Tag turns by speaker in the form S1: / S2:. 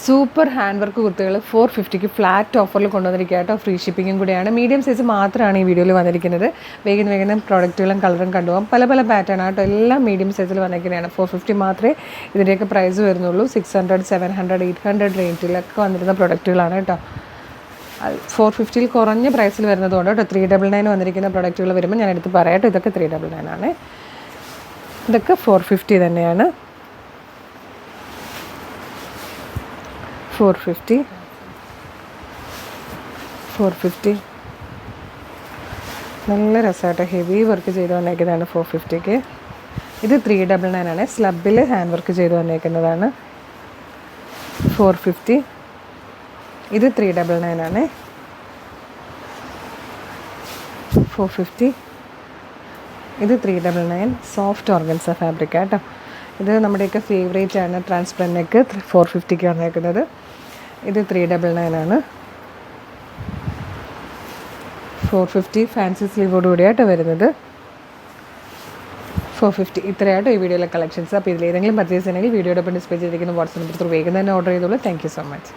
S1: Super hand work കുർത്തികൾ 450 flat ഓഫറിൽ കൊണ്ടുവന്നിരിക്കുക കേട്ടോ. Free ഷിപ്പിങ്ങും കൂടിയാണ്. മീഡിയം സൈസ് മാത്രമാണ് ഈ വീഡിയോയിൽ വന്നിരിക്കുന്നത്. വേഗം പ്രോഡക്റ്റുകളും കളറും കണ്ടുപോകാം. പല പാറ്റേൺ കേട്ടോ. എല്ലാം മീഡിയം സൈസിൽ വന്നിരിക്കുന്നതാണ്. 450 മാത്രമേ ഇതിൻ്റെയൊക്കെ പ്രൈസ് വരുന്നുള്ളൂ. 600, 700, 800 റേഞ്ചിലൊക്കെ വന്നിരുന്ന പ്രൊഡക്റ്റുകളാണ് കേട്ടോ. 450 കുറഞ്ഞ പ്രൈസിൽ വരുന്നതുകൊണ്ട് കേട്ടോ. 399 വന്നിരിക്കുന്ന പ്രൊഡക്റ്റുകൾ വരുമ്പോൾ ഞാൻ എടുത്ത് പറയാം കേട്ടോ. ഇതൊക്കെ 399 ആണ്. ഇതൊക്കെ 450 തന്നെയാണ്. 450 നല്ല രസമായിട്ട് ഹെവി വർക്ക് ചെയ്ത് വന്നേക്കുന്നതാണ് 450ക്ക്. ഇത് 399 ആണ്. സ്ലബിൽ ഹാൻഡ് വർക്ക് ചെയ്ത് വന്നേക്കുന്നതാണ് 450. ഇത് 399 ആണ്. 450. ഇത് 399. സോഫ്റ്റ് ഓർഗൻസ ഫാബ്രിക് കേട്ടോ. ഇത് നമ്മുടെയൊക്കെ ഫേവറേറ്റ് ആണ്. ട്രാൻസ്പെറൻറ്റ് നെക്ക് 450ക്ക് വന്നേക്കുന്നത്. ഇത് 399 ആണ്. 450 ഫാൻസി സ്ലീവോട് കൂടിയായിട്ട് വരുന്നത് 450. ഇത്രയായിട്ട് ഈ വീഡിയോയിലെ കളക്ഷൻസ്. അപ്പോൾ ഇതിലേതെങ്കിലും പർച്ചേസ് ചെയ്യണമെങ്കിൽ വീഡിയോടൊപ്പം ഡിസ്പ്ലേ ചെയ്തിരിക്കുന്ന വാട്സ്ആപ്പ് നമ്പർ ത്രൂ വേഗം തന്നെ ഓർഡർ ചെയ്തോളൂ. Thank you so much.